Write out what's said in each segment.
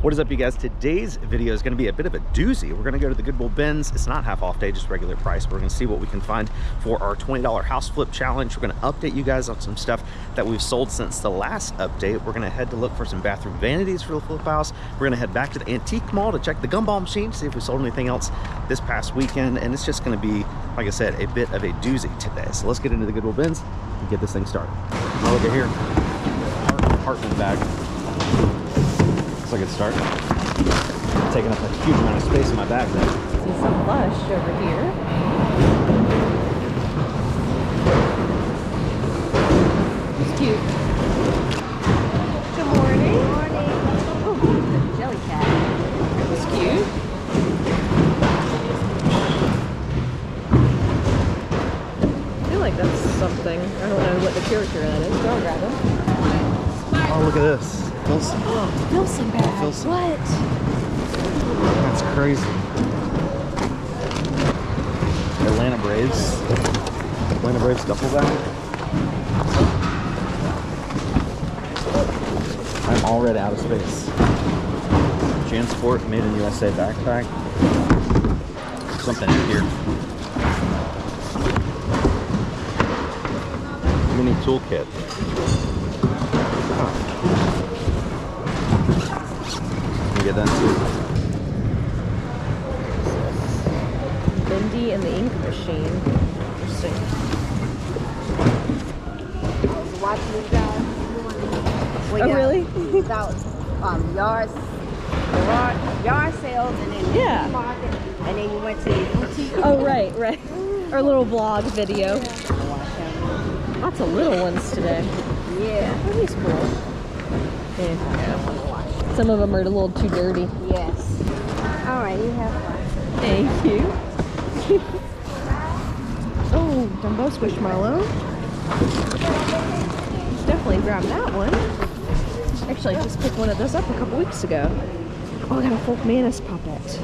What is up, you guys? Today's video is going to be a bit of a doozy. We're going to go to the Goodwill bins. It's not half off day, just regular price. We're going to see what we can find for our $20 house flip challenge. We're going to update you guys on some stuff that we've sold since the last update. We're going to head to look for some bathroom vanities for the flip house. We're going to head back to the antique mall to check the Gumball machine, see if we sold anything else this past weekend. And it's just going to be, like I said, a bit of a doozy today. So let's get into the Goodwill bins and get this thing started. Oh, look at here. Apartment bag. Looks like it's starting. Taking up a huge amount of space in my bag there. See some Plush over here. It's cute. Good morning. Good morning. Oh, the jelly cat. It's cute. I feel like that's something. I don't know what the character of that is, but I'll grab it. Oh, look at this. Filson. Oh, Filson bag. Filson. What? That's crazy. Atlanta Braves. Atlanta Braves duffel bag. I'm already out of space. JanSport made in USA backpack. Something in here. Mini toolkit. Huh. Get that too. Bendy and the ink machine. Interesting. I was watching you guys. Oh, really? About yard sales, and then Yeah. market, and then you went to the boutique. Oh, right. Our little vlog video. Lots of little ones today. Yeah. Oh, he's cool. Yeah. Some of them are a little too dirty. Yes. All right, you have fun. Thank you. Oh, Dumbo Squishmallow. Definitely grab that one. Actually, I just picked one of those up a couple weeks ago. Oh, I got a Folk Manus puppet.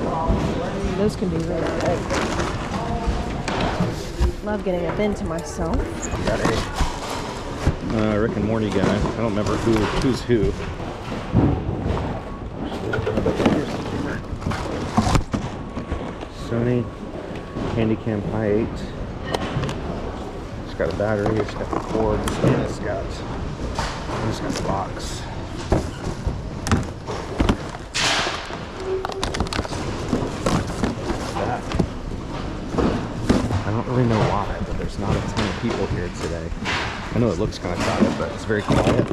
Those can be really good. Love getting a bin to myself. Got a Rick and Morty guy. I don't remember who's who. Sony Handycam Pi 8. It's got a battery, it's got the cord, and it's got the box. That. I don't really know why, but there's not a ton of people here today. I know it looks kind of crowded, but it's very quiet.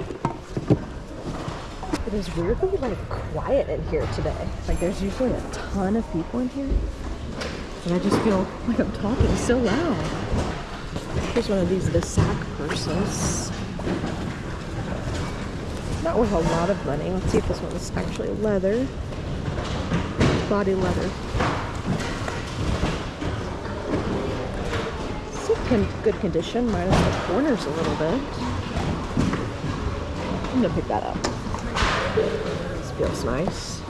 It is weirdly like quiet in here today. Like there's usually a ton of people in here. And I just feel like I'm talking so loud. Here's one of these the sack purses. Not worth a lot of money. Let's see if this one is actually leather. Body leather. It's in good condition, minus the corners a little bit. I'm gonna pick that up. This feels nice.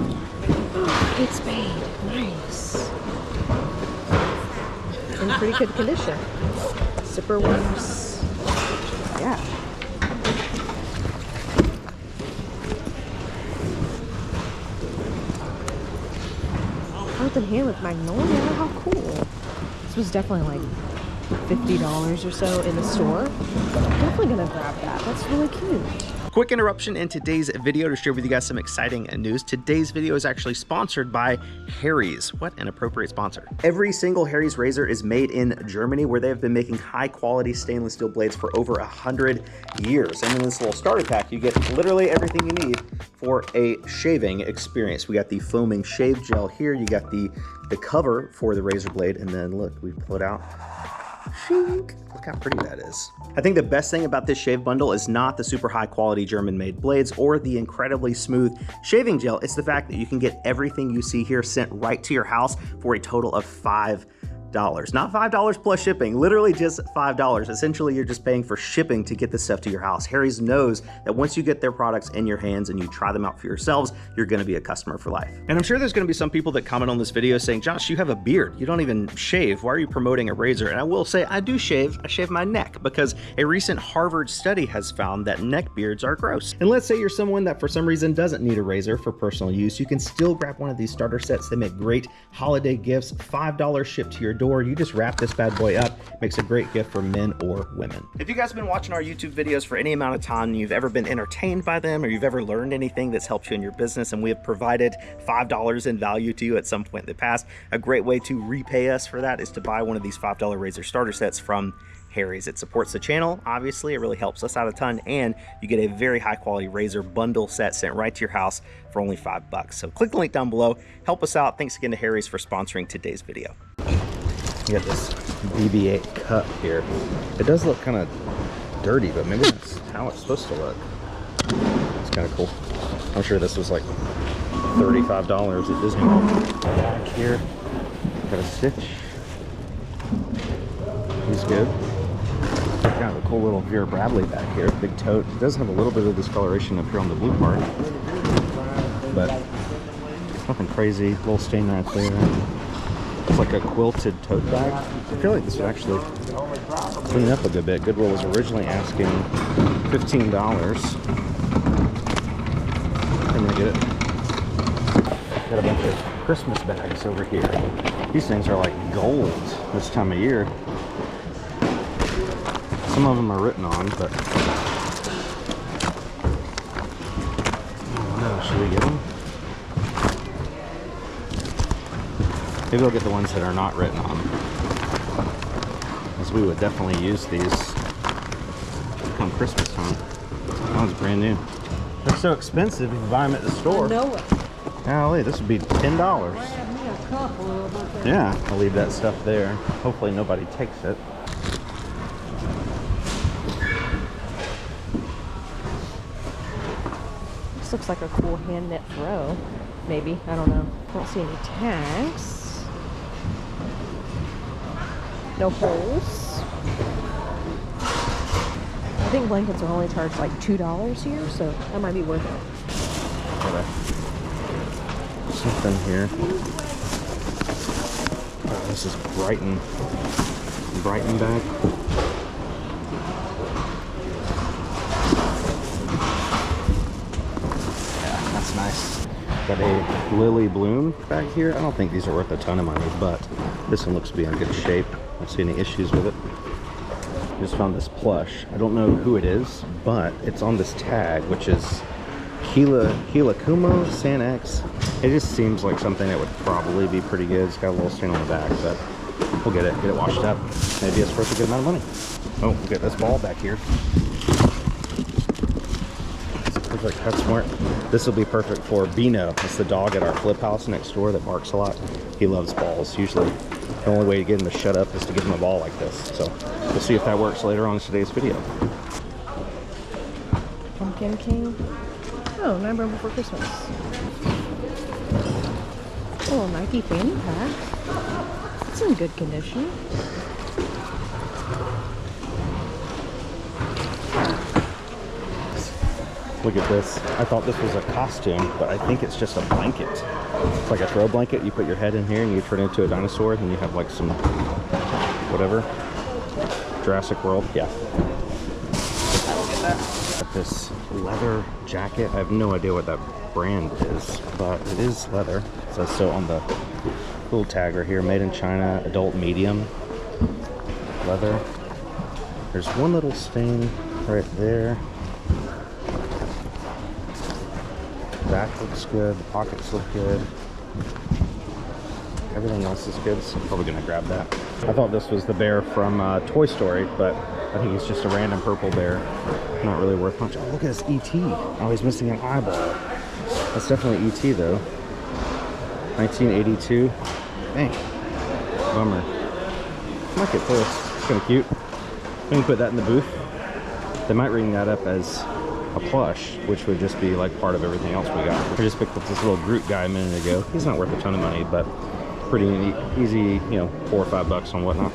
Oh, it's spade. Nice. In pretty good condition. Zipper works. Yeah. Hearth and Hand with Magnolia. How cool. This was definitely like $50 or so in the store. I'm definitely gonna grab that. That's really cute. Quick interruption in today's video to share with you guys some exciting news. Today's video is actually sponsored by Harry's. What an appropriate sponsor. Every single Harry's razor is made in Germany, where they have been making high quality stainless steel blades for over 100 years. And in this little starter pack, you get literally everything you need for a shaving experience. We got the foaming shave gel here. You got the cover for the razor blade. And then look, we pull it out. Shink. Look how pretty that is. I think the best thing about this shave bundle is not the super high quality German made blades or the incredibly smooth shaving gel. It's the fact that you can get everything you see here sent right to your house for a total of $5. Not $5 plus shipping, literally just $5. Essentially, you're just paying for shipping to get this stuff to your house. Harry's knows that once you get their products in your hands and you try them out for yourselves, you're gonna be a customer for life. And I'm sure there's gonna be some people that comment on this video saying, Josh, you have a beard. You don't even shave. Why are you promoting a razor? And I will say, I do shave. I shave my neck because a recent Harvard study has found that neck beards are gross. And let's say you're someone that for some reason doesn't need a razor for personal use. You can still grab one of these starter sets. They make great holiday gifts, $5 shipped to your door. You just wrap this bad boy up. Makes a great gift for men or women. If you guys have been watching our YouTube videos for any amount of time, and you've ever been entertained by them, or you've ever learned anything that's helped you in your business, and we have provided $5 in value to you at some point in the past, a great way to repay us for that is to buy one of these $5 razor starter sets from Harry's. It supports the channel, obviously, it really helps us out a ton, and you get a very high quality razor bundle set sent right to your house for only $5. So click the link down below, help us out. Thanks again to Harry's for sponsoring today's video. You got this BB-8 cup here. It does look kind of dirty, but maybe that's how it's supposed to look. It's kind of cool. I'm sure this was like $35 at Disney World. Back here, got a Stitch. He's good. Got a cool little Vera Bradley back here, big tote. It does have a little bit of discoloration up here on the blue part, but nothing crazy. Little stain right there. It's like a quilted tote bag. I feel like this would actually clean up a good bit. Goodwill was originally asking $15. And I get it. Got a bunch of Christmas bags over here. These things are like gold this time of year. Some of them are written on, but I don't know. Should we get them? Maybe I'll get the ones that are not written on, as we would definitely use these come Christmas time. That one's brand new. They're so expensive if you buy them at the store. I know it. Golly, this would be $10. Yeah, I'll leave that stuff there. Hopefully nobody takes it. This looks like a cool hand knit throw. Maybe, I don't know. Don't see any tags. No holes. I think blankets are only charged like $2 here, so that might be worth it. Got something here. Oh, this is Brighton bag. Yeah, that's nice. Got a Lily Bloom bag here. I don't think these are worth a ton of money, but this one looks to be in good shape. I don't see any issues with it. Just found this plush. I don't know who it is, but it's on this tag, which is Hilakumo San X. It just seems like something that would probably be pretty good. It's got a little stain on the back, but we'll get it washed up. Maybe it's worth a good amount of money. Oh, we'll get this ball back here. It's perfect. That's smart. This will be perfect for Beano. It's the dog at our flip house next door that barks a lot. He loves balls. Usually the only way to get him to shut up is to give him a ball like this. So we'll see if that works later on in today's video. Pumpkin King. Oh, Nightmare Before Christmas. Oh, Nike fanny pack. It's in good condition. Look at this. I thought this was a costume, but I think it's just a blanket. It's like a throw blanket. You put your head in here and you turn into a dinosaur, and you have like some whatever. Jurassic World. Yeah. Got this leather jacket. I have no idea what that brand is, but it is leather. It says so on the little tag right here. Made in China, adult medium. Leather. There's one little stain right there. Back looks good, the pockets look good. Everything else is good, so I'm probably gonna grab that. I thought this was the bear from Toy Story, but I think it's just a random purple bear. Not really worth much. Oh, look at this E.T. Oh, he's missing an eyeball. That's definitely E.T. though. 1982. Dang. Bummer. I might get this. It's kind of cute. We can put that in the booth. They might ring that up as a plush, which would just be like part of everything else we got. I just picked up this little Groot guy a minute ago. He's not worth a ton of money, but pretty easy, you know, $4 or $5 on whatnot.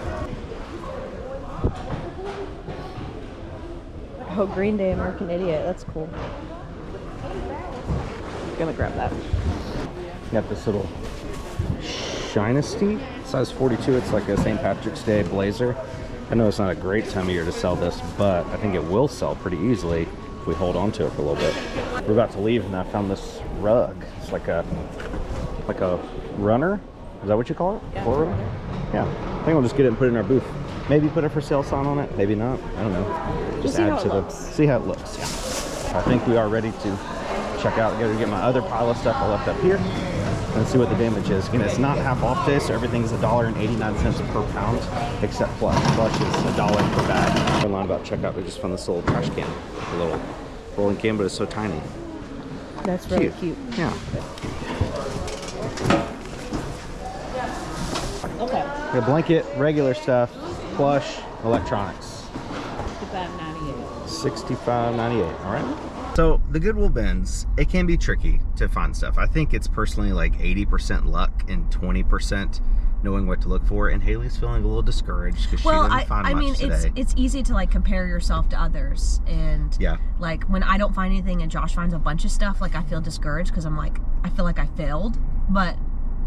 Oh, Green Day, American Idiot. That's cool. Gonna grab that. Got this little Shinesty, size 42. It's like a St. Patrick's Day blazer. I know it's not a great time of year to sell this, but I think it will sell pretty easily if we hold on to it for a little bit. We're about to leave and I found this rug. It's like a runner. Is that what you call it? Yeah. Runner? Yeah. I think we'll just get it and put it in our booth. Maybe put a for sale sign on it. Maybe not. I don't know. Just add to the, see how it looks. Yeah. I think we are ready to check out. Gotta get my other pile of stuff I left up here. Let's see what the damage is. Again, it's not half off day, so everything's $1.89 per pound, except Plush. Plush is $1 per bag. Online about checkout, we just found this little trash can, a little rolling can, but it's so tiny. That's really cute. Yeah. Okay. A blanket, regular stuff, Plush, electronics. $65.98. $65.98. All right. So the Goodwill bins, it can be tricky to find stuff. I think it's personally like 80% luck and 20% knowing what to look for. And Haley's feeling a little discouraged because she didn't find much today. It's easy to like compare yourself to others, and yeah, like when I don't find anything and Josh finds a bunch of stuff, like I feel discouraged because I'm like, I feel like I failed, but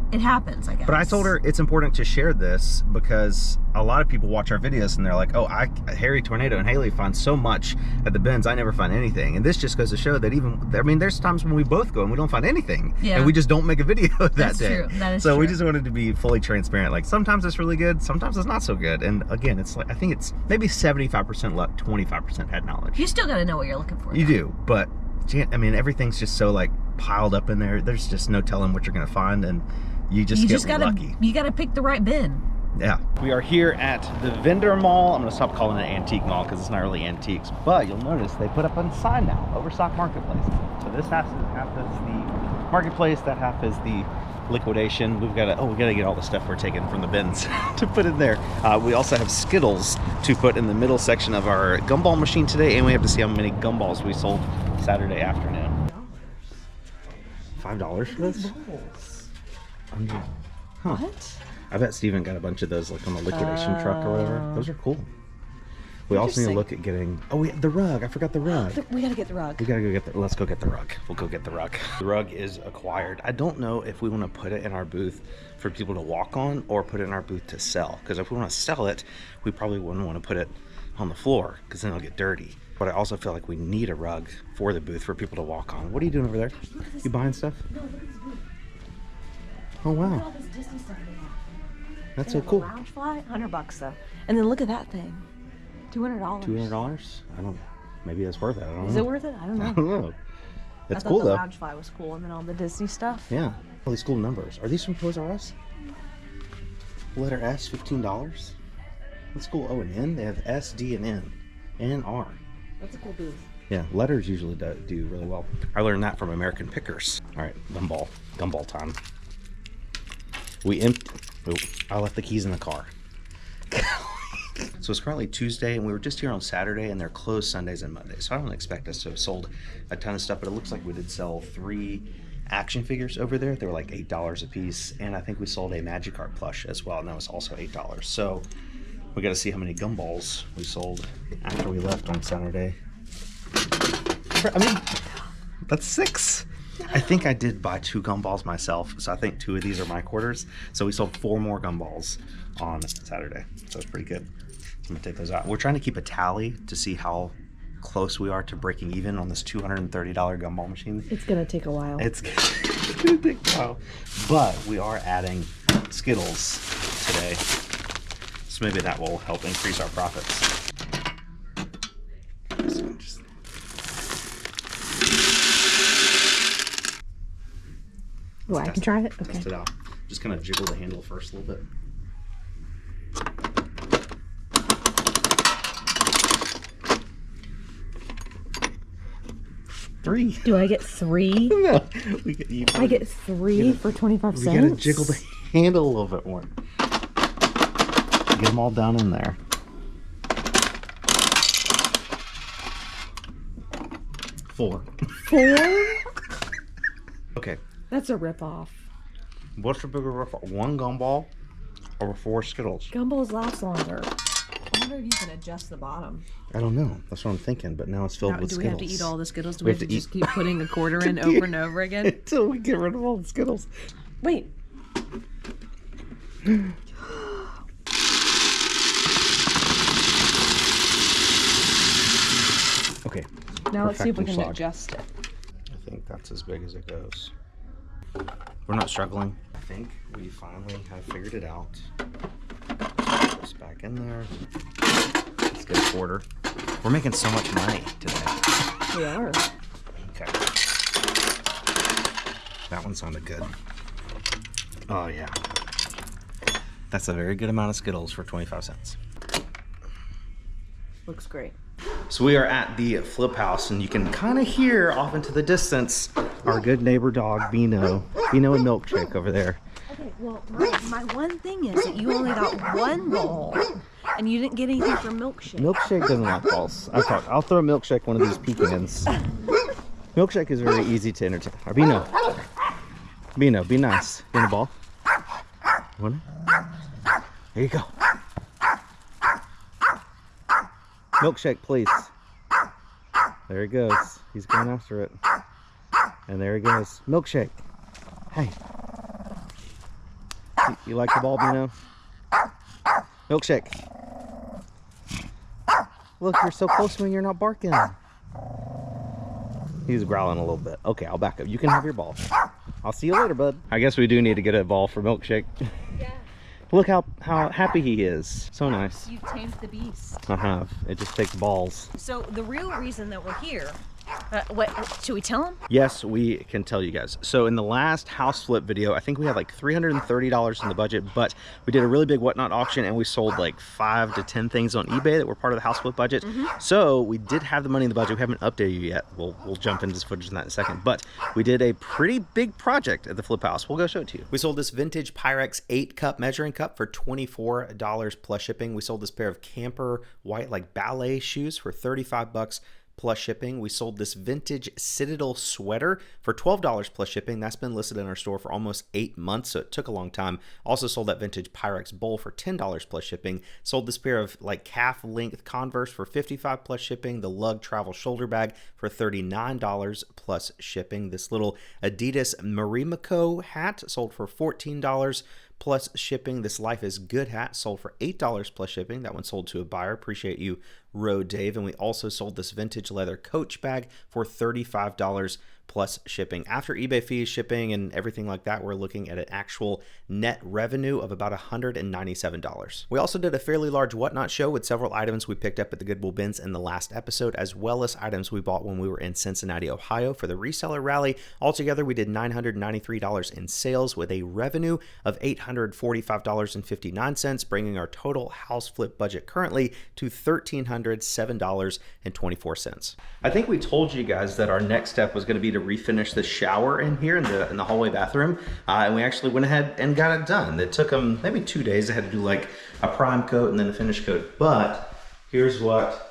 it happens, I guess. But I told her it's important to share this because a lot of people watch our videos and they're like, oh, Harry, Tornado, and Haley find so much at the bins, I never find anything. And this just goes to show that even, I mean, there's times when we both go and we don't find anything. Yeah. And we just don't make a video that That's day. True. That is so true. We just wanted to be fully transparent. Like sometimes it's really good, sometimes it's not so good. And again, it's like, I think it's maybe 75% luck, 25% head knowledge. You still got to know what you're looking for. You do, but I mean, everything's just so like piled up in there. There's just no telling what you're going to find. And you just get lucky. You gotta pick the right bin. Yeah. We are here at the vendor mall. I'm gonna stop calling it antique mall because it's not really antiques, but you'll notice they put up a sign now, Overstock Marketplace. So this half is the marketplace, that half is the liquidation. We gotta get all the stuff we're taking from the bins to put in there. We also have Skittles to put in the middle section of our gumball machine today, and we have to see how many gumballs we sold Saturday afternoon. $5 for this? Huh. What? I bet Steven got a bunch of those like on the liquidation truck or whatever. Those are cool. We also need to look at getting, the rug. I forgot the rug. We gotta get the rug. We gotta go get let's go get the rug. We'll go get the rug. The rug is acquired. I don't know if we want to put it in our booth for people to walk on or put it in our booth to sell. Because if we want to sell it, we probably wouldn't want to put it on the floor because then it'll get dirty. But I also feel like we need a rug for the booth for people to walk on. What are you doing over there? You buying stuff? No, look at this booth. Oh wow. Look at all this Disney stuff they have. That's They so have cool. a Loungefly, $100 though. And then look at that thing. $200. $200? I don't. Maybe that's worth it. I don't know. Is it worth it? I don't know. I don't know. It's I cool thought though. the Loungefly was cool, and then all the Disney stuff. Yeah. All these cool numbers. Are these from Toys R Us? Letter S, $15. That's cool. Oh, and N. They have S, D, and N, and R. That's a cool booth. Yeah, letters usually do really well. I learned that from American Pickers. All right, gumball time. I left the keys in the car. So it's currently Tuesday, and we were just here on Saturday, and they're closed Sundays and Mondays. So I don't expect us to have sold a ton of stuff, but it looks like we did sell 3 action figures over there. They were like $8 a piece, and I think we sold a Magikarp plush as well, and that was also $8. So we got to see how many gumballs we sold after we left on Saturday. I mean, that's 6. I think I did buy 2 gumballs myself, so I think 2 of these are my quarters. So we sold 4 more gumballs on Saturday, so it's pretty good. So I'm gonna take those out. We're trying to keep a tally to see how close we are to breaking even on this $230 gumball machine. It's gonna take a while. It's gonna take a while, but we are adding Skittles today, so maybe that will help increase our profits. Oh, I can try it? Okay. Test it out. Just kind of jiggle the handle first a little bit. $3. Do I get 3? No. I get 3 for 25 cents? We gotta jiggle the handle a little bit more. Get them all down in there. $4. 4? Okay. That's a ripoff. What's the bigger difference? 1 Gumball or 4 Skittles? Gumballs last longer. I wonder if you can adjust the bottom. I don't know. That's what I'm thinking, but now it's filled with do Skittles. we have to eat all the Skittles? Do we have to just keep putting a quarter in over and over again? Until we get rid of all the Skittles. Wait. Okay. Now let's see if we can Perfecting adjust it. I think that's as big as it goes. We're not struggling. I think we finally have figured it out. Put this back in there. Let's get a quarter. We're making so much money today. We are. Okay. That one sounded good. Oh yeah. That's a very good amount of Skittles for 25 cents. Looks great. So we are at the flip house, and you can kind of hear off into the distance our good neighbor dog, Beano. Beano and Milkshake over there. Okay, well, my one thing is that you only got 1 ball, and you didn't get anything for Milkshake. Milkshake doesn't like balls. Okay, I'll throw Milkshake one of these pecans. Milkshake is very easy to entertain. Or Beano. Beano, be nice. You want a ball? You want it? There you go. Milkshake, please. There he goes. He's going after it. And there he goes. Milkshake. Hey. You like the ball, Beano? Milkshake. Look, you're so close when you're not barking. He's growling a little bit. Okay, I'll back up. You can have your ball. I'll see you later, bud. I guess we do need to get a ball for Milkshake. Yeah. Look how happy he is. So nice. You've tamed the beast. I have. It just takes balls. So the real reason that we're here, should we tell them? Yes, we can tell you guys. So in the last house flip video, I think we had like $330 in the budget, but we did a really big whatnot auction and we sold like 5 to 10 things on eBay that were part of the house flip budget. So we did have the money in the budget. We haven't updated you yet. We'll jump into this footage in that in a second, but we did a pretty big project at the flip house. We'll go show it to you. We sold this vintage Pyrex 8-cup measuring cup for $24 plus shipping. We sold this pair of camper white like ballet shoes for 35 bucks plus shipping. We sold this vintage Citadel sweater for $12 plus shipping. That's been listed in our store for almost 8 months, so it took a long time. Also sold that vintage Pyrex bowl for $10 plus shipping. Sold this pair of like calf length Converse for $55 plus shipping. The Lug travel shoulder bag for $39 plus shipping. This little Adidas Marimekko hat sold for $14 plus shipping. This Life is Good hat sold for $8 plus shipping. That one sold to a buyer. Appreciate you, Road Dave. And we also sold this vintage leather Coach bag for $35 plus shipping. After eBay fees, shipping, and everything like that, we're looking at an actual net revenue of about $197. We also did a fairly large whatnot show with several items we picked up at the Goodwill bins in the last episode, as well as items we bought when we were in Cincinnati, Ohio for the reseller rally. Altogether, we did $993 in sales with a revenue of $845.59, bringing our total house flip budget currently to $1,307.24. I think we told you guys that our next step was going to be to refinish the shower in here in the hallway bathroom, and we actually went ahead and got it done. It took them maybe 2 days. They had to do like a prime coat and then a finish coat, but here's what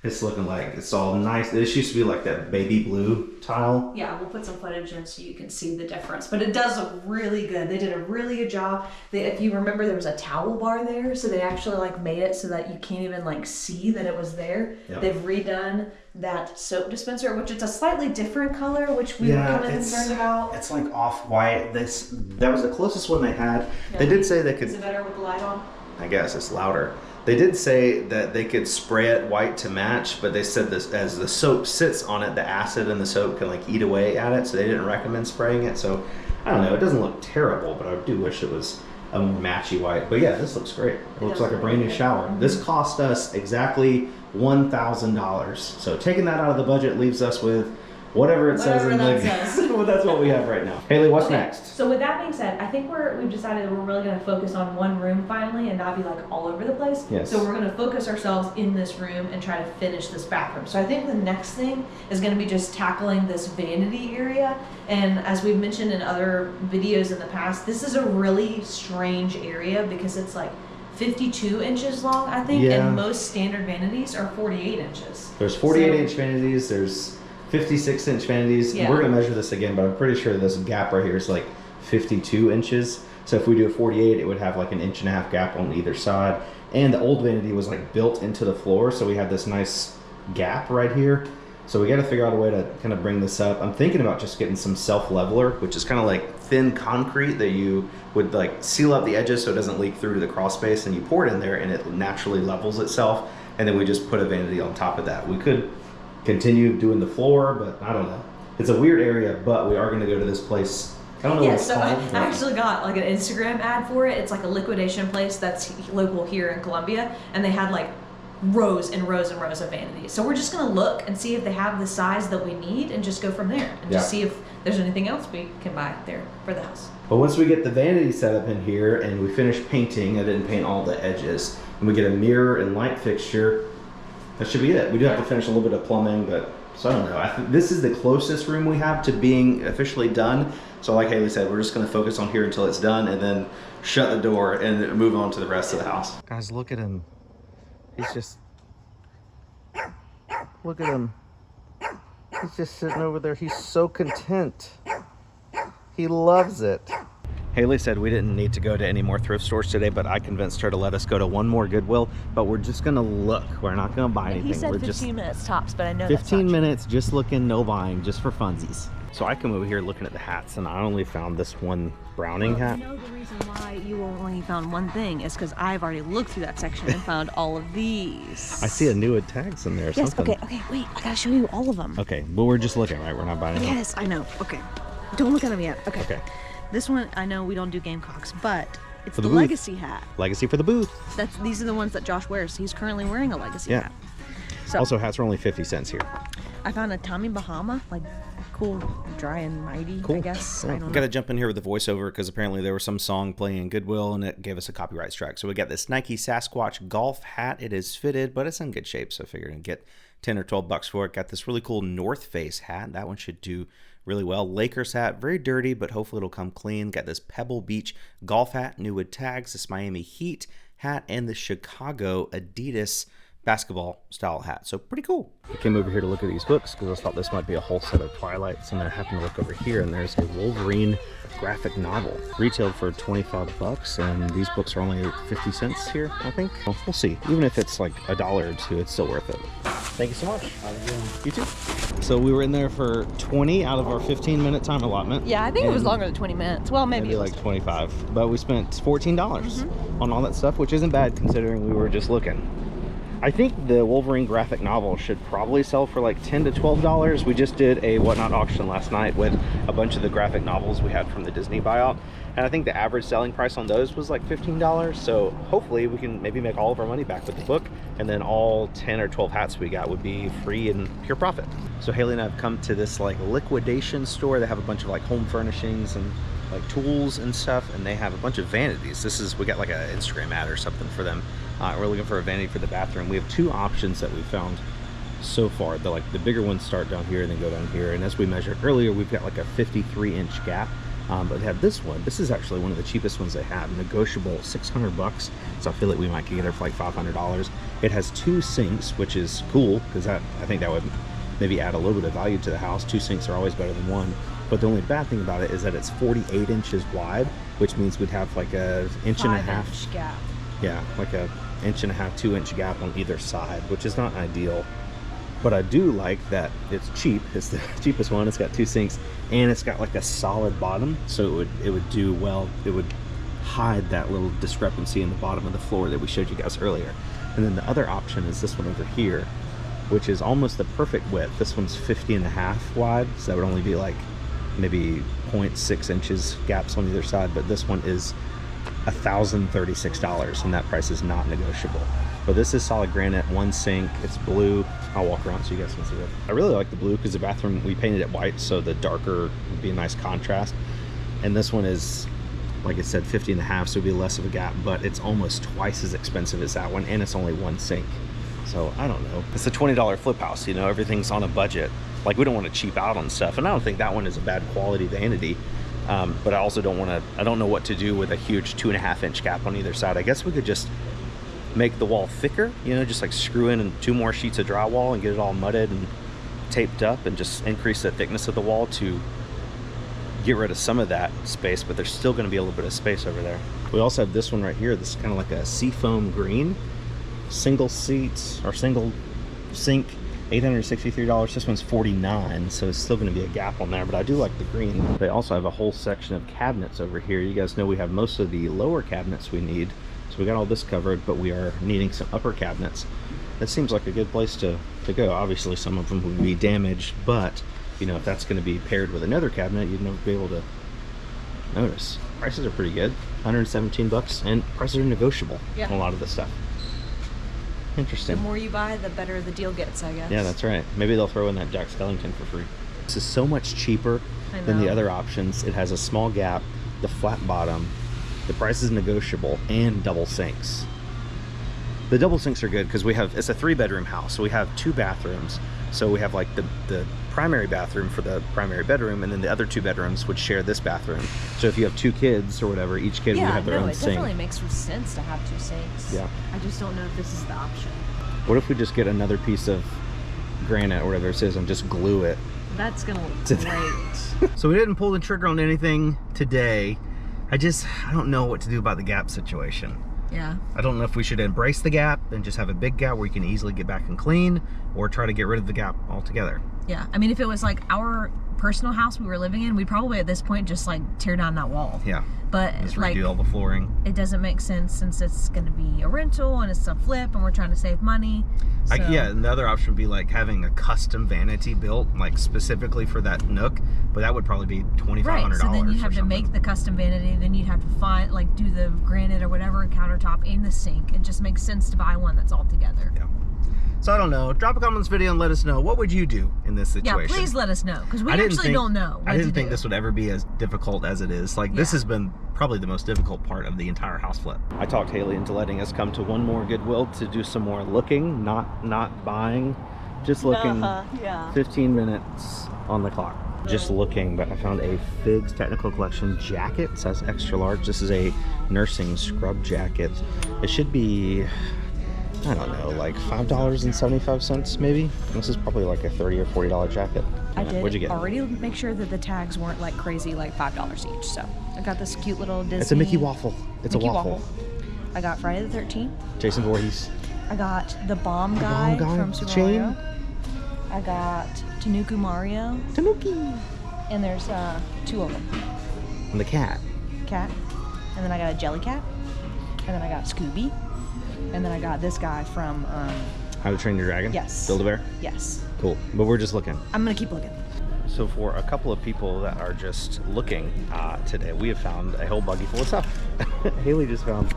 it's looking like. It's all nice. This used to be like that baby blue tile. Yeah, we'll put some footage in so you can see the difference, but it does look really good. They did a really good job. If you remember, there was a towel bar there, so they actually like made it so that you can't even like see that it was there. Yep. They've redone that soap dispenser, which it's a slightly different color, which we were kind of concerned about. It's like off-white. That was the closest one they had. Yeah. They did say they could... Is it better with the light on? I guess it's louder. They did say that they could spray it white to match, but they said this as the soap sits on it, the acid in the soap can like eat away at it, so they didn't recommend spraying it. So I don't know, it doesn't look terrible, but I do wish it was a more matchy white. But yeah, this looks great. It looks like a brand new shower. This cost us exactly $1,000. So taking that out of the budget leaves us with whatever it says in the... Well, that's what we have right now. Haley, what's next? So with that being said, I think we've decided that we're really going to focus on one room finally and not be like all over the place. Yes. So we're going to focus ourselves in this room and try to finish this bathroom. So I think the next thing is going to be just tackling this vanity area. And as we've mentioned in other videos in the past, this is a really strange area because it's like 52 inches long, I think, and most standard vanities are 48 inches. There's 48-inch vanities, there's 56-inch vanities. Yeah. We're gonna measure this again, but I'm pretty sure this gap right here is like 52 inches. So if we do a 48, it would have like an 1.5-inch gap on either side. And the old vanity was like built into the floor, so we have this nice gap right here. So we got to figure out a way to kind of bring this up. I'm thinking about just getting some self-leveler, which is kind of like thin concrete that you would like seal up the edges so it doesn't leak through to the crawl space, and you pour it in there and it naturally levels itself. And then we just put a vanity on top of that. We could continue doing the floor, but I don't know. It's a weird area, but we are going to go to this place. I don't know what it's called. I actually got like an Instagram ad for it. It's like a liquidation place that's local here in Columbia, and they had like rows and rows and rows of vanities. So we're just gonna look and see if they have the size that we need and just go from there and just see if there's anything else we can buy there for the house. But once we get the vanity set up in here and we finish painting, I didn't paint all the edges, and we get a mirror and light fixture, that should be it. We do have to finish a little bit of plumbing, but so I don't know. I think this is the closest room we have to being officially done. So like Haley said, we're just gonna focus on here until it's done and then shut the door and move on to the rest of the house. Guys, look at him. He's just, look at him. He's just sitting over there. He's so content. He loves it. Haley said we didn't need to go to any more thrift stores today, but I convinced her to let us go to one more Goodwill, but we're just gonna look. We're not gonna buy anything. He said we're 15 minutes tops, but I know 15 minutes just looking, no buying, just for funsies. So I come over here looking at the hats, and I only found this one Browning hat. You know the reason why you only found one thing is because I've already looked through that section and found all of these. I see a new tags in there or yes, something. okay, wait, I gotta show you all of them. Okay, but we're just looking, right? We're not buying anything. Yes, I know, okay. Don't look at them yet, okay. Okay. This one, I know we don't do Gamecocks, but it's For the the booth. Legacy hat. Legacy for the booth. These are the ones that Josh wears. He's currently wearing a Legacy hat. So, Also, hats are only 50 cents here. I found a Tommy Bahama, like cool, dry and mighty, Cool. I guess. Cool. I don't know. Gotta jump in here with the voiceover because apparently there was some song playing in Goodwill and it gave us a copyright strike. So we got this Nike Sasquatch golf hat. It is fitted, but it's in good shape. So I figured I'd get 10 or 12 bucks for it. Got this really cool North Face hat. That one should do really well. Lakers hat, very dirty, but hopefully it'll come clean. Got this Pebble Beach golf hat, new with tags, this Miami Heat hat, and the Chicago Adidas basketball style hat. So pretty cool. I came over here to look at these books because I thought this might be a whole set of Twilights, and I happened to look over here and there's a Wolverine graphic novel. Retailed for 25 bucks, and these books are only 50 cents here, I think. Well, we'll see. Even if it's like $1 or $2, it's still worth it. Thank you so much. You too. So we were in there for 20 out of our 15-minute time allotment. Yeah, I think it was longer than 20 minutes. Well, maybe it was like 25. But we spent $14 on all that stuff, which isn't bad considering we were just looking. I think the Wolverine graphic novel should probably sell for like $10 to $12. We just did a Whatnot auction last night with a bunch of the graphic novels we had from the Disney buyout, and I think the average selling price on those was like $15. So hopefully we can maybe make all of our money back with the book, and then all 10 or 12 hats we got would be free and pure profit. So Haley and I have come to this like liquidation store. They have a bunch of like home furnishings and like tools and stuff, and they have a bunch of vanities. We got like an Instagram ad or something for them. We're looking for a vanity for the bathroom. We have two options that we found so far. The bigger ones start down here and then go down here, and as we measured earlier, we've got like a 53-inch gap. But they have this one. This is actually one of the cheapest ones they have, negotiable, 600 bucks. So I feel like we might get it for like $500. It has two sinks, which is cool because I think that would maybe add a little bit of value to the house. Two sinks are always better than one. But the only bad thing about it is that it's 48 inches wide, which means we'd have like a inch and a half 5-inch gap. Yeah, like a 1.5 to 2-inch gap on either side, which is not ideal. But I do like that it's cheap. It's the cheapest one. It's got two sinks and it's got like a solid bottom, so it would do well. It would hide that little discrepancy in the bottom of the floor that we showed you guys earlier. And then the other option is this one over here, which is almost the perfect width. This one's 50.5 wide, so that would only be like maybe 0.6 inches gaps on either side, but this one is $1,036, and that price is not negotiable. But this is solid granite, one sink, it's blue. I'll walk around so you guys can see it. I really like the blue because the bathroom, we painted it white, so the darker would be a nice contrast. And this one is, like I said, 50.5, so it'd be less of a gap, but it's almost twice as expensive as that one, and it's only one sink. So I don't know. It's a $20 flip house, you know, everything's on a budget. Like, we don't want to cheap out on stuff, and I don't think that one is a bad quality vanity. But I also don't want to, I don't know what to do with a huge 2.5-inch gap on either side. I guess we could just make the wall thicker, you know, just like screw in 2 more sheets of drywall and get it all mudded and taped up and just increase the thickness of the wall to get rid of some of that space, but there's still going to be a little bit of space over there. We also have this one right here. This is kind of like a seafoam green, single seats or single sink, $863. This one's $49, so it's still going to be a gap on there, but I do like the green. They also have a whole section of cabinets over here. You guys know we have most of the lower cabinets we need, so we got all this covered, but we are needing some upper cabinets. That seems like a good place to go. Obviously some of them would be damaged, but you know, if that's going to be paired with another cabinet, you'd never be able to notice. Prices are pretty good, 117 bucks, and prices are negotiable on a lot of this stuff. Interesting. The more you buy, the better the deal gets, I guess. Yeah, that's right. Maybe they'll throw in that Jack Skellington for free. This is so much cheaper than the other options. It has a small gap, the flat bottom, the price is negotiable, and double sinks. The double sinks are good because it's a 3-bedroom house, so we have 2 bathrooms. So we have like the primary bathroom for the primary bedroom, and then the other 2 bedrooms would share this bathroom. So if you have 2 kids or whatever, each kid would have their own sink. Yeah, it definitely makes sense to have 2 sinks. Yeah. I just don't know if this is the option. What if we just get another piece of granite or whatever it is and just glue it? That's gonna look great. So we didn't pull the trigger on anything today. I don't know what to do about the gap situation. Yeah. I don't know if we should embrace the gap and just have a big gap where you can easily get back and clean, or try to get rid of the gap altogether. Yeah, I mean, if it was like our personal house we were living in, we'd probably at this point just like tear down that wall. Yeah. But just like, redo all the flooring. It doesn't make sense since it's going to be a rental and it's a flip and we're trying to save money. So. Yeah, and the other option would be like having a custom vanity built like specifically for that nook, but that would probably be $2,500. Right, so then you have to make the custom vanity, then you'd have to do the granite or whatever countertop in the sink. It just makes sense to buy one that's all together. Yeah. So I don't know. Drop a comment on this video and let us know. What would you do in this situation? Yeah, please let us know, because we actually don't know what I didn't to think do. this would ever be as difficult as it is. Like, this has been probably the most difficult part of the entire house flip. I talked Haley into letting us come to one more Goodwill to do some more looking, not buying, just looking. 15 minutes on the clock. Just looking, but I found a Figs Technical Collection jacket. It says extra large. This is a nursing scrub jacket. It should be, I don't know, like $5.75 maybe. This is probably like a $30 or $40 jacket. I did What'd you get? already make sure that the tags weren't like crazy, like $5 each. So I got this cute little Disney. It's a Mickey waffle. It's Mickey a waffle. I got Friday the 13th. Jason Voorhees. I got the bomb guy from Super chain. Mario. I got Tanuki Mario. Tanuki. And there's 2 of them. And the cat. Cat. And then I got a jelly cat. And then I got Scooby. And then I got this guy from How to Train Your Dragon? Yes. Build-A-Bear? Yes. Cool. But we're just looking. I'm gonna keep looking. So for a couple of people that are just looking today, we have found a whole buggy full of stuff. Haley just found...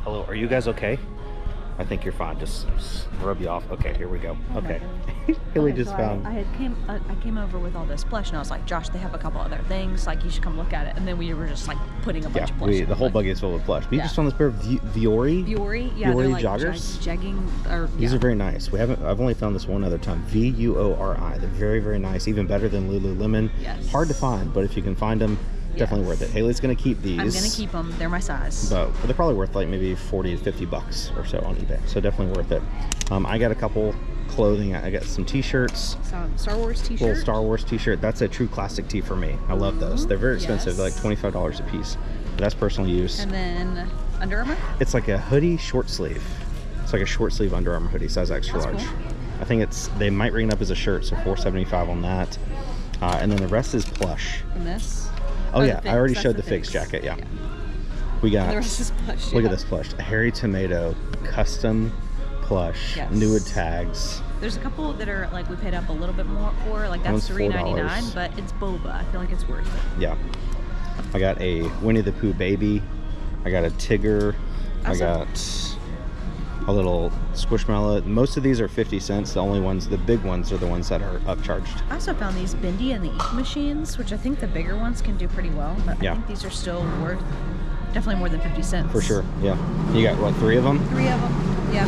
Hello, are you guys okay? I think you're fine. Just rub you off. Okay, here we go. Okay. Haley just found... I came over with all this Plush, and I was like, Josh, they have a couple other things. Like, you should come look at it. And then we were just like putting a bunch of Plush. The whole buggy is full of Plush. But you just found this pair of Viore? Viore? Yeah, Viore they're like joggers? Jegging. These are very nice. I've only found this one other time. Vuori. They're very, very nice. Even better than Lululemon. Yes. Hard to find, but if you can find them, definitely worth it. Haley's gonna keep these. I'm gonna keep them. They're my size. But they're probably worth like maybe 40 to 50 bucks or so on eBay. So definitely worth it. I got a couple clothing. I got some t-shirts. Some Star Wars t-shirt. Little Star Wars t-shirt. That's a true classic tee for me. I love those. They're very expensive. They're like $25 a piece. But that's personal use. And then Under Armour? It's like a hoodie short sleeve. It's like a short sleeve Under Armour hoodie, size extra large. Cool. I think they might ring it up as a shirt, so $4.75 on that. And then the rest is Plush. And this? Oh yeah, I already showed the Figs jacket, yeah. We got, and the rest is Plush. Look at this Plush. A Harry Tomato custom Plush, Nude tags. There's a couple that are like we paid up a little bit more for, like that's $3.99, but it's boba. I feel like it's worth it. Yeah. I got a Winnie the Pooh baby. I got a Tigger. I got a little Squishmallow. Most of these are 50 cents. The big ones are the ones that are upcharged. I also found these Bendy and the Ink machines, which I think the bigger ones can do pretty well, but I think these are still worth definitely more than 50 cents. For sure, yeah. You got, what, 3 of them? 3 of them, yeah.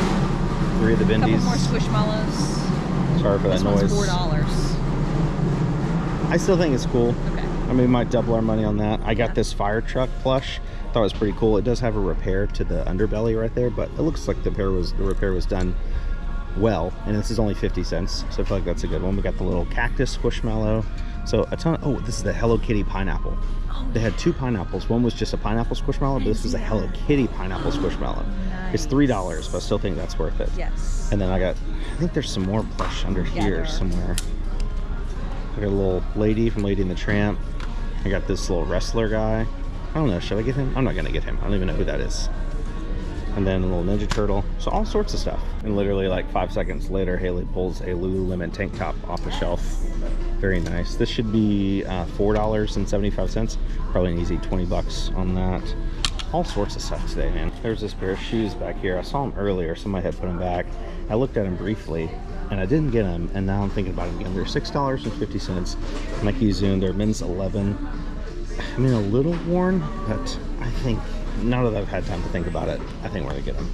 3 of the Bendies. A couple more Squishmallows. Sorry for that noise. This one's $4. I still think it's cool. Okay. I mean, we might double our money on that. I got this fire truck Plush. Thought it was pretty cool. It does have a repair to the underbelly right there, but it looks like the repair was done well, and this is only 50 cents, so I feel like that's a good one. We got the little cactus Squishmallow. So a ton of, oh, this is the Hello Kitty pineapple. They had 2 pineapples. One was just a pineapple squishmallow, but this was a Hello Kitty pineapple squishmallow. Nice. It's $3, but I still think that's worth it. Yes. And then I think there's some more plush under here somewhere. I got a little lady from Lady and the Tramp. I got this little wrestler guy. I don't know, should I get him? I'm not gonna get him. I don't even know who that is. And then a little Ninja Turtle. So all sorts of stuff. And literally like 5 seconds later, Haley pulls a Lululemon tank top off the shelf. Very nice. This should be $4.75. Probably an easy 20 bucks on that. All sorts of stuff today, man. There's this pair of shoes back here. I saw them earlier. Somebody had put them back. I looked at them briefly and I didn't get them. And now I'm thinking about them again. They're $6.50. Nike Zoom. They're men's 11. I mean, a little worn, but I think now that I've had time to think about it, I think we're gonna get them.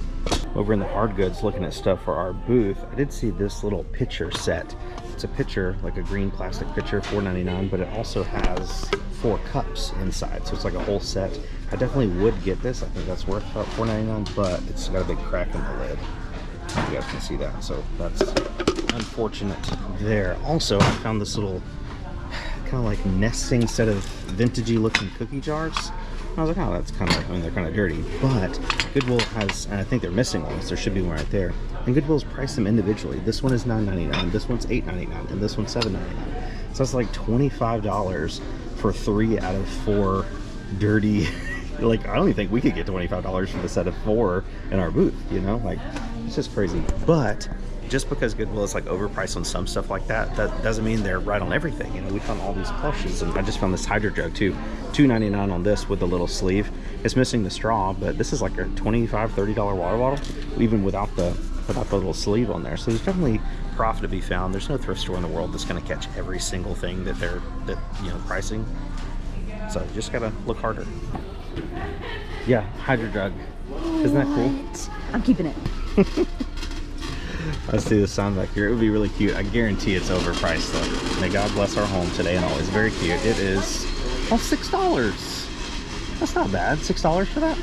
Over in the hard goods, looking at stuff for our booth, I did see this little pitcher set. It's a pitcher, like a green plastic pitcher, $4.99, but it also has 4 cups inside, so it's like a whole set. I definitely would get this. I think that's worth about $4.99, but it's got a big crack in the lid. You guys can see that, so that's unfortunate there. Also, I found this little kind of like nesting set of vintagey looking cookie jars. I was like, oh, that's kind of, I mean, they're kind of dirty, but Goodwill has, and I think they're missing ones. There should be one right there. And Goodwill's priced them individually. This one is $9.99, this one's $8.99, and this one's $7.99. So that's like $25 for 3 out of 4 dirty. Like, I don't even think we could get $25 for the set of 4 in our booth, you know? Like, it's just crazy. But just because Goodwill is like overpriced on some stuff like that, that doesn't mean they're right on everything. You know, we found all these plushes, and I just found this Hydro Jug too. $2.99 on this with the little sleeve. It's missing the straw, but this is like a $25, $30 water bottle, even without the little sleeve on there. So there's definitely profit to be found. There's no thrift store in the world that's going to catch every single thing that they're pricing. So you just gotta look harder. Yeah, Hydro Jug. Isn't that cool? I'm keeping it. I see the sign back here. It would be really cute. I guarantee it's overpriced though. May God bless our home today and always. Very cute. It is $6. That's not bad. $6 for that?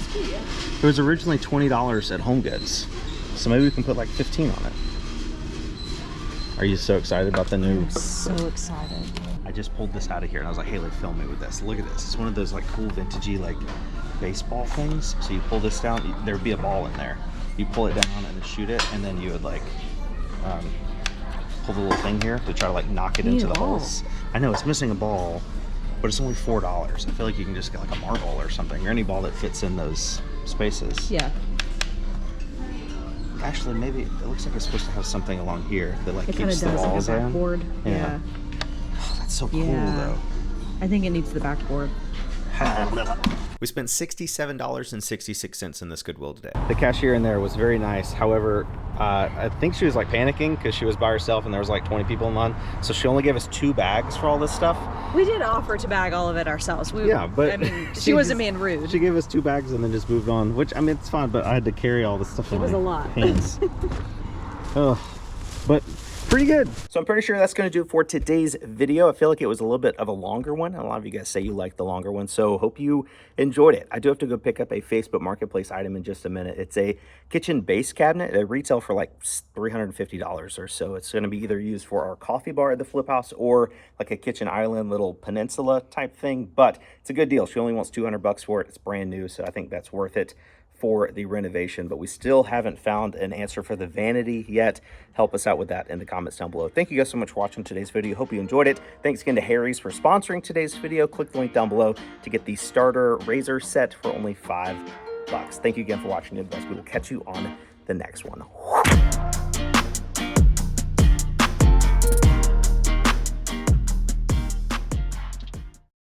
It was originally $20 at Home Goods. So maybe we can put like 15 on it. Are you so excited about the new? I'm so excited. I just pulled this out of here and I was like, hey, let's film me with this. Look at this. It's one of those like cool vintagey like baseball things. So you pull this down, there would be a ball in there. You pull it down and then shoot it, and then you would like pull the little thing here to try to like knock it into the holes. I know it's missing a ball, but it's only $4. I feel like you can just get like a marble or something, or any ball that fits in those spaces. Yeah. Actually, maybe it looks like it's supposed to have something along here that like keeps the walls like a backboard. in. Yeah. Oh, that's so cool though. I think it needs the backboard. We spent $67.66 in this Goodwill today. The cashier in there was very nice. However, I think she was like panicking because she was by herself and there was like 20 people in line. So she only gave us 2 bags for all this stuff. We did offer to bag all of it ourselves. Yeah, but I mean, she wasn't being rude. She gave us 2 bags and then just moved on, which I mean, it's fine, but I had to carry all this stuff in my hands. It was a lot. But pretty good. So I'm pretty sure that's going to do it for today's video. I feel like it was a little bit of a longer one. A lot of you guys say you like the longer one, so hope you enjoyed it. I do have to go pick up a Facebook Marketplace item in just a minute. It's a kitchen base cabinet. They retail for like $350 or so. It's going to be either used for our coffee bar at the Flip House or like a kitchen island little peninsula type thing, but it's a good deal. She only wants $200 for it. It's brand new, so I think that's worth it for the renovation, but we still haven't found an answer for the Vanity yet. Help us out with that in the comments down below. Thank you guys so much for watching today's video. Hope you enjoyed it. Thanks again to Harry's for sponsoring today's video. Click the link down below to get the starter razor set for only $5. Thank you again for watching. We will catch you on the next one.